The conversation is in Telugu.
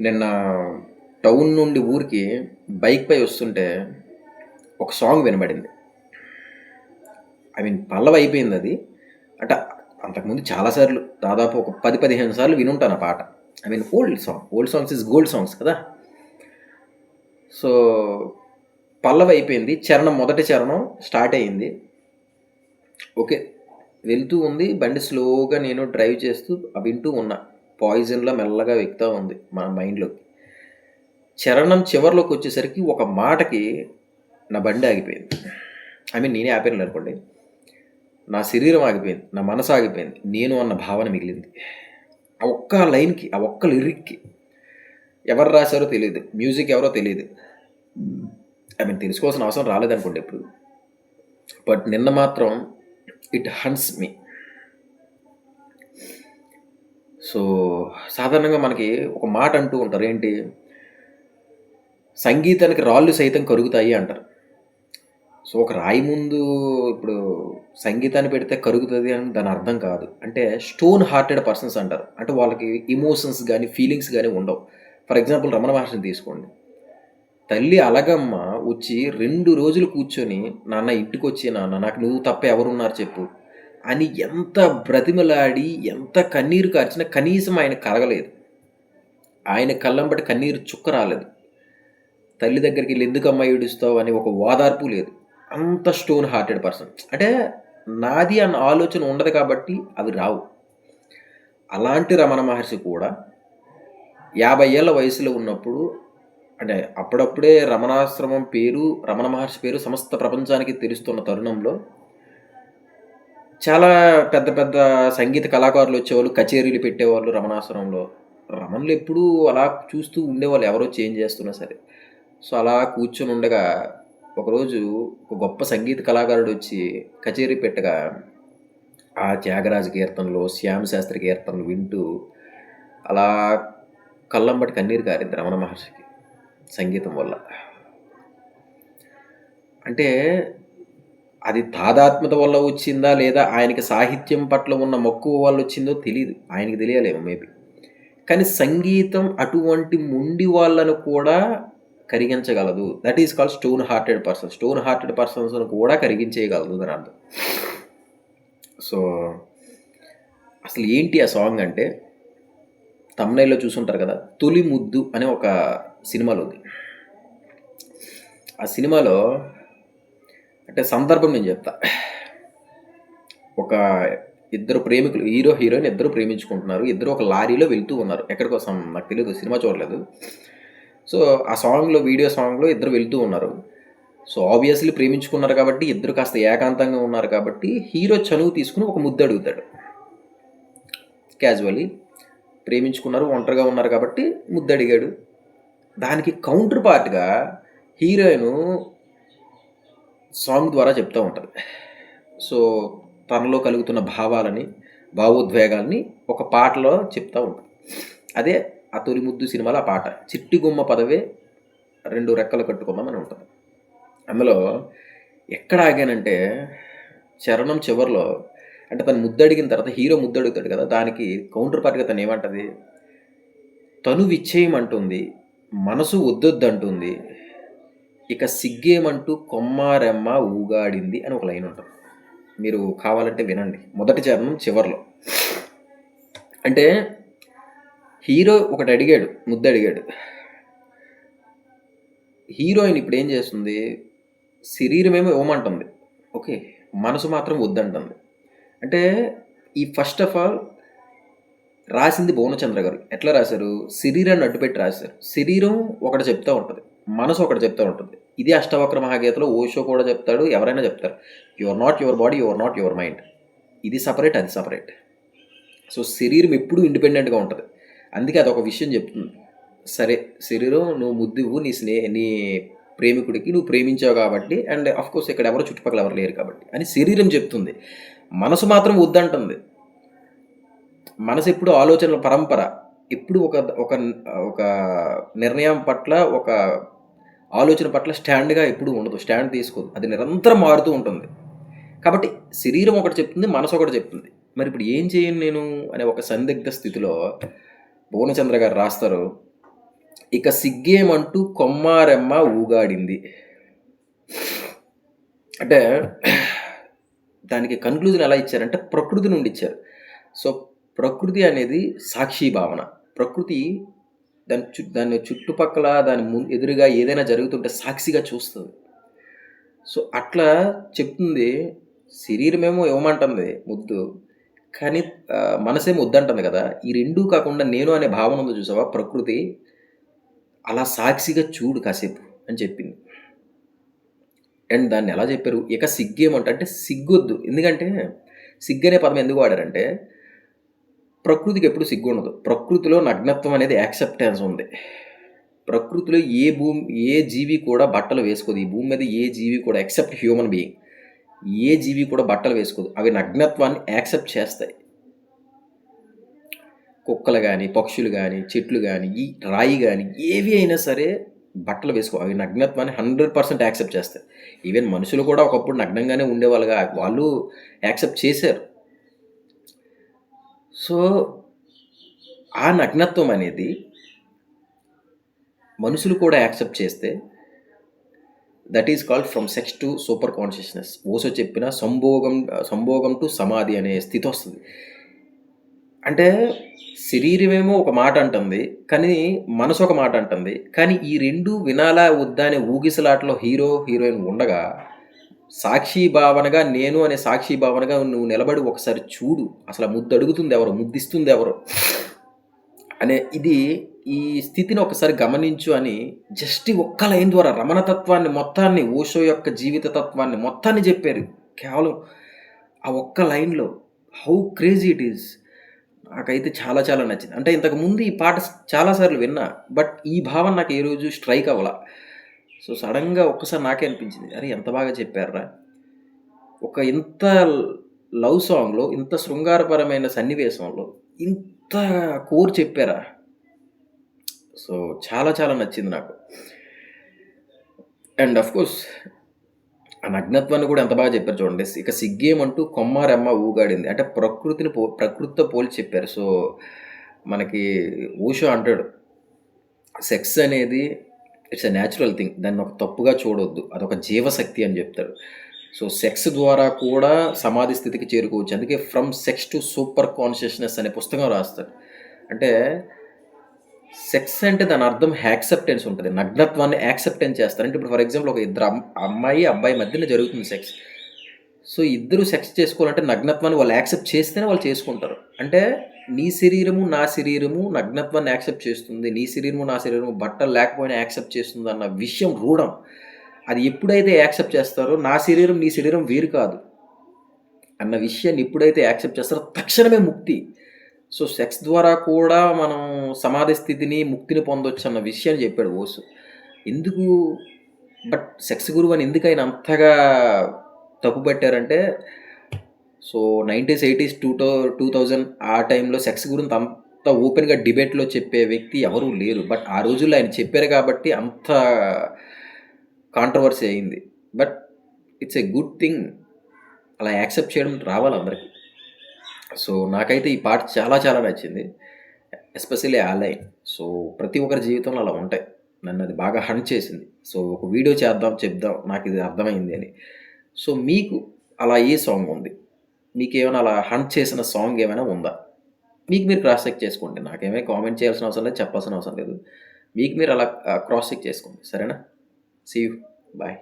నిన్న టౌన్ నుండి ఊరికి బైక్‌పై వస్తుంటే ఒక సాంగ్ వినబడింది. పల్లవి అయిపోయిందది. అంటే అంతకుముందు చాలా సార్లు దాదాపు ఒక 10, 15 సార్లు వినుంటాను ఆ పాట. Old song. Old songs is gold songs కదా! సో, పల్లవి అయిపోయింది. మొదటి చరణం స్టార్ట్ అయింది. ఓకే. వెళ్తూ ఉంది. బండి స్లోగా నేను డ్రైవ్ చేస్తూ వింటూ ఉన్నా. పాయిజన్‌లా మెల్లగా ఎక్కుతా ఉంది మన మైండ్‌లోకి. చరణం చివర్లోకొచ్చేసరికి ఒక మాటకి నా బండి ఆగిపోయింది. నేనే ఆపాననుకోండి. నా శరీరం ఆగిపోయింది. నా మనసు ఆగిపోయింది. నేను అన్న భావన మిగిలింది. ఆ ఒక్క లైన్‌కి, ఆ ఒక్క లిరిక్‌కి. ఎవరు రాశారో తెలీదు. మ్యూజిక్ ఎవరో తెలీదు. తెలుసుకోవాల్సిన అవసరం రాలేదనుకోండి ఎప్పుడు. బట్ నిన్న మాత్రం ఇట్ హంట్స్ మీ. సో, సాధారణంగా మనకి ఒక మాట అంటూ ఉంటారు. ఏంటి? సంగీతానికి రాళ్ళు సైతం కరుగుతాయి అంటారు. సో, ఒక రాయి ముందు ఇప్పుడు సంగీతాన్ని పెడితే కరుగుతది అని దాని అర్థం కాదు. అంటే స్టోన్ హార్టెడ్ పర్సన్స్ అంటారు. అంటే వాళ్ళకి ఎమోషన్స్ గానీ, ఫీలింగ్స్ గానీ ఉండవు. ఫర్ ఎగ్జాంపుల్ రమణ మహర్షిని తీసుకోండి. తల్లి అలగమ్మ వచ్చి 2 రోజులు కూర్చొని, "నాన్న ఇంటికొచ్చి నాన్న నాకు నువ్వు తప్ప ఎవరున్నారు చెప్పు" అని ఎంత బ్రతిమలాడి, ఎంత కన్నీరు కార్చినా కనీసం ఆయన కరగలేదు. ఆయన కళ్ళంబట కన్నీరు చుక్క రాలేదు. తల్లి దగ్గరికెళ్ళి ఎందుకమ్మా ఏడుస్తావు అని ఒక ఓదార్పు లేదు. అంత స్టోన్ హార్టెడ్ పర్సన్. అంటే నాది అన్న ఆలోచన ఉండదు కాబట్టి అవి రావు. అలాంటి రమణ మహర్షి కూడా 50 ఏళ్ల వయసులో ఉన్నప్పుడు అప్పుడప్పుడే రమణ మహర్షి పేరు సమస్త ప్రపంచానికి తెలుస్తున్న తరుణంలో చాలా పెద్ద పెద్ద సంగీత కళాకారులు వచ్చేవాళ్ళు, కచేరీలు పెట్టేవాళ్ళు రమణాశ్రమంలో. రమణులు ఎప్పుడూ అలా చూస్తూ ఉండేవాళ్ళు ఎవరో చేంజ్ చేస్తున్నా సరే. సో, అలా కూర్చొని ఉండగా ఒకరోజు ఒక గొప్ప సంగీత కళాకారుడు వచ్చి కచేరీ పెట్టగా ఆ త్యాగరాజ కీర్తనలు, శ్యామ శాస్త్రి కీర్తనలు వింటూ అలా కళ్ళంబటి కన్నీరు కారింది రమణ మహర్షికి సంగీతం వల్ల. అంటే అది తాదాత్మ్యత వల్ల వచ్చిందా లేదా ఆయనకి సాహిత్యం పట్ల ఉన్న మక్కువ వల్ల వచ్చిందో తెలీదు. ఆయనకి తెలియాలేమో మేబీ. కానీ సంగీతం అటువంటి మొండి వాళ్ళను కూడా కరిగించగలదు. That is called stone hearted person. Stone hearted పర్సన్స్‌ను కూడా కరిగించేయగలదు అని అర్థం. సో, అసలు ఏంటి ఆ సాంగ్ అంటే థంబ్‌నెయిల్‌లో చూసుంటారు కదా! 'తొలి ముద్దు' అనే ఒక సినిమాలో ఉంది. ఆ సినిమాలో సందర్భం నేను చెప్తా. ఒక ఇద్దరు ప్రేమికులు హీరో, హీరోయిన్ ఇద్దరు ప్రేమించుకుంటున్నారు. ఇద్దరు ఒక లారీలో వెళ్తూ ఉన్నారు. ఎక్కడి కోసం నాకు తెలీదు. సినిమా చూడలేదు. సో, ఆ వీడియో సాంగ్‌లో ఇద్దరు వెళ్తూ ఉన్నారు. సో, ఆబ్వియస్‌లీ ప్రేమించుకున్నారు కాబట్టి ఇద్దరు కాస్త ఏకాంతంగా ఉన్నారు కాబట్టి హీరో చనువు తీసుకొని ఒక ముద్దు అడుగుతాడు. క్యాజువల్లీ ప్రేమించుకున్నారు, ఒంటరిగా ఉన్నారు కాబట్టి ముద్దు అడిగాడు. దానికి కౌంటర్ పార్ట్‌గా హీరోయిను సాంగ్ ద్వారా చెప్తూ ఉంటుంది. సో, తనలో కలుగుతున్న భావాలని, భావోద్వేగాల్ని ఒక పాటలో చెప్తూ ఉంటుంది. అదే ఆ 'తొలి ముద్దు' సినిమాలో ఆ పాట. 'చిట్టి గుమ్మ పదవే 2 రెక్కలు కట్టుకుందాం' అని ఉంటుంది. అందులో ఎక్కడ ఆగానంటే చరణం చివర్లో తను ముద్దడిగిన తర్వాత హీరో ముద్దడుగుతాడు కదా! దానికి కౌంటర్ పార్ట్‌గా తను ఏమంటది? తను విచ్చేయమంటుంది, మనసు వద్దొద్దంటుంది, ఇక సిగ్గేమంటూ కొమ్మారెమ్మ ఊగాడింది అని ఒక లైన్ ఉంటుంది. మీరు కావాలంటే వినండి. మొదటి చరణం చివర్లో. అంటే హీరో ఒకటి అడిగాడు, ముద్దు అడిగాడు. హీరోయిన్ ఇప్పుడు ఏం చేస్తుంది? శరీరమేమో ఇవ్వమంటుంది. ఓకే. మనసు మాత్రం వద్దంటుంది. అంటే ఈ ఫస్ట్ ఆఫ్ ఆల్ రాసింది భువనచంద్ర గారు. ఎట్లా రాశారు? శరీరాన్ని అడ్డుపెట్టి రాశారు. శరీరం ఒకటి చెప్తూ ఉంటుంది. మనసు ఒకటి చెప్తూ ఉంటుంది. ఇది అష్టవక్ర మహాగీతలో ఓషో కూడా చెప్తాడు. ఎవరైనా చెప్తారు. You are not your body, you are not your mind. ఇది సపరేట్, అది సపరేట్. సో, శరీరం ఎప్పుడూ ఇండిపెండెంట్‌గా ఉంటుంది. అందుకే అదొక విషయం చెప్తుంది. సరే, శరీరం నువ్వు ముద్దివ్వు నీ ప్రేమికుడికి నువ్వు ప్రేమించావు కాబట్టి, అండ్ ఆఫ్‌కోర్స్ ఇక్కడ ఎవరు చుట్టుపక్కల ఎవరు లేరు కాబట్టి అని శరీరం చెప్తుంది. మనసు మాత్రం వద్దంటుంది. మనసు ఎప్పుడు ఆలోచనల పరంపర. ఎప్పుడు ఒక నిర్ణయం పట్ల, ఒక ఆలోచన పట్ల స్టాండ్‌గా ఎప్పుడు ఉండదు. స్టాండ్ తీసుకోదు. అది నిరంతరం మారుతూ ఉంటుంది. కాబట్టి శరీరం ఒకటి చెప్తుంది, మనసు ఒకటి చెప్తుంది. మరి ఇప్పుడు ఏం చేయను నేను అనే ఒక సందిగ్ధ స్థితిలో భువనచంద్ర గారు రాస్తారు. ఇక సిగ్గేమంటూ కొమ్మారెమ్మ ఊగాడింది. అంటే దానికి కన్క్లూజన్ ఎలా ఇచ్చారంటే ప్రకృతి నుండి ఇచ్చారు. సో, ప్రకృతి అనేది సాక్షి భావన. ప్రకృతి దాని చుట్టుపక్కల దాని ఎదురుగా ఏదైనా జరుగుతుంటే సాక్షిగా చూస్తది. సో, అట్లా చెప్తుంది. శరీరమేమో ఇవ్వమంటుంది ముద్దు. కానీ మనసేమో వద్దంటుంది కదా! ఈ 2 కాకుండా నేను అనే భావన ఉంది చూసావా ప్రకృతి, అలా సాక్షిగా చూడు కాసేపు అని చెప్పింది. అండ్ దాన్ని ఎలా చెప్పారు? ఇక సిగ్గేమంటే సిగ్గొద్దు. ఎందుకంటే సిగ్గనే పదం ఎందుకు వాడారంటే ప్రకృతికి ఎప్పుడు సిగ్గుండదు. ప్రకృతిలో నగ్నత్వం అనేది యాక్సెప్టెన్స్ ఉంది. ప్రకృతిలో ఏ జీవి కూడా బట్టలు వేసుకోదు. ఈ భూమి మీద ఏ జీవి కూడా ఎక్సెప్ట్ హ్యూమన్ బీయింగ్ ఏ జీవి కూడా బట్టలు వేసుకోదు. అవి నగ్నత్వాన్ని యాక్సెప్ట్ చేస్తాయి. కుక్కలు గానీ, పక్షులు గానీ, చెట్లు గానీ, ఈ రాయి గానీ ఏవి అయినా సరే బట్టలు వేసుకో. అవి నగ్నత్వాన్ని 100% యాక్సెప్ట్ చేస్తాయి. ఈవెన్ మనుషులు కూడా ఒకప్పుడు నగ్నంగానే ఉండేవాళ్ళుగా వాళ్ళు యాక్సెప్ట్ చేశారు. సో, ఆ నగ్నత్వం అనేది మనుషులు కూడా యాక్సెప్ట్ చేస్తే that is called from sex to super consciousness. Osho చెప్పిన సంభోగం టు సమాధి అనే స్థితి వస్తుంది. అంటే శరీరమేమో ఒక మాట అంటుంది, కానీ మనసు ఒక మాట అంటుంది. కానీ ఈ 2 వినాలా వద్దా అనే ఊగిసలాటలో హీరోయిన్ ఉండగా సాక్షి భావనగా నేను అనే సాక్షి భావనగా నువ్వు నిలబడి ఒకసారి చూడు. అసలు ఆ ముద్దు అడుగుతుంది ఎవరు? ముద్దిస్తుంది ఎవరు? అనే ఈ స్థితిని ఒకసారి గమనించు అని జస్ట్ ఒక్క లైన్ ద్వారా రమణతత్వాన్ని మొత్తాన్ని, ఓషో యొక్క జీవిత తత్వాన్ని మొత్తాన్ని చెప్పారు. కేవలం ఆ ఒక్క లైన్‌లో. How crazy it is! నాకైతే చాలా చాలా నచ్చింది. అంటే ఇంతకుముందు ఈ పాట చాలా సార్లు విన్నా. బట్ ఈ భావన నాకు ఏ రోజు స్ట్రైక్ అవ్వలా. సో, సడెన్‌గా ఒక్కసారి నాకే అనిపించింది. అరే! ఎంత బాగా చెప్పార్రా! ఇంత లవ్ సాంగ్‌లో, ఇంత శృంగారపరమైన సన్నివేశంలో ఇంత కోర్ చెప్పారా? సో, చాలా చాలా నచ్చింది నాకు. అండ్ ఆఫ్‌కోర్స్ ఆ నగ్నత్వాన్ని కూడా ఎంత బాగా చెప్పారు చూడండి. ఇక సిగ్గేమంటూ కొమ్మారెమ్మ ఊగాడింది. అంటే ప్రకృతితో పోల్చి చెప్పారు. సో, మనకి ఓషో అంటాడు, సెక్స్ అనేది ఇట్స్ ఎ న్యాచురల్ థింగ్. దాన్ని ఒక తప్పుగా చూడొద్దు. అదొక జీవశక్తి అని చెప్తాడు. సో, సెక్స్ ద్వారా కూడా సమాధి స్థితికి చేరుకోవచ్చు. అందుకే from sex to super consciousness అనే పుస్తకం రాస్తాడు. అంటే సెక్స్ అంటే దాని అర్థం యాక్సెప్టెన్స్ ఉంటుంది. నగ్నత్వాన్ని యాక్సెప్టెన్స్ చేస్తారు. అంటే ఇప్పుడు ఫర్ ఎగ్జాంపుల్ ఒక ఇద్దరు అమ్మాయి, అబ్బాయి మధ్యన జరుగుతుంది సెక్స్. సో, ఇద్దరు సెక్స్ చేసుకోవాలంటే నగ్నత్వాన్ని వాళ్ళు యాక్సెప్ట్ చేస్తేనే వాళ్ళు చేసుకుంటారు. అంటే నీ శరీరము, నా శరీరము నగ్నత్వాన్ని యాక్సెప్ట్ చేస్తుంది. నీ శరీరము, నా శరీరము బట్టలు లేకపోయినా యాక్సెప్ట్ చేస్తుంది అన్న విషయం రూఢం. అది ఎప్పుడైతే యాక్సెప్ట్ చేస్తారో నా శరీరం, నీ శరీరం వేరు కాదు అన్న విషయాన్ని ఎప్పుడైతే యాక్సెప్ట్ చేస్తారో తక్షణమే ముక్తి. సో, సెక్స్ ద్వారా కూడా మనం సమాధి స్థితిని, ముక్తిని పొందొచ్చు అన్న విషయాన్ని చెప్పాడు ఓషో. ఎందుకు బట్ సెక్స్ గురువు అని ఎందుకు ఆయన అంతగా తప్పుపట్టారంటే, సో 90s, 80s, 2000 ఆ టైంలో సెక్స్ గురించి అంత ఓపెన్‌గా డిబేట్‌లో చెప్పే వ్యక్తి ఎవరూ లేరు. బట్ ఆ రోజుల్లో ఆయన చెప్పారు కాబట్టి అంత కాంట్రోవర్సీ అయింది. But it's a good thing. అలా యాక్సెప్ట్ చేయడం రావాలి అందరికి. సో, నాకైతే ఈ పాట చాలా చాలా నచ్చింది. ఎస్పెషల్లీ ఆ లైన్. సో, ప్రతి ఒక్కరి జీవితంలో అలా ఉంటాయి. నన్ను అది బాగా హంట్ చేసింది. సో, ఒక వీడియో చెప్దాం నాకిది అర్థమైంది అని. సో, మీకు అలా ఏ సాంగ్ ఉంది? మీకేమైనా అలా హంట్ చేసిన సాంగ్ ఏమైనా ఉందా? మీకు మీరు క్రాస్ చెక్ చేసుకోండి. నాకేమీ కామెంట్ చేయాల్సిన అవసరం లేదు. చెప్పాల్సిన అవసరం లేదు. మీకు మీరు అలా క్రాస్ చెక్ చేసుకోండి. సరేనా? See you. బాయ్.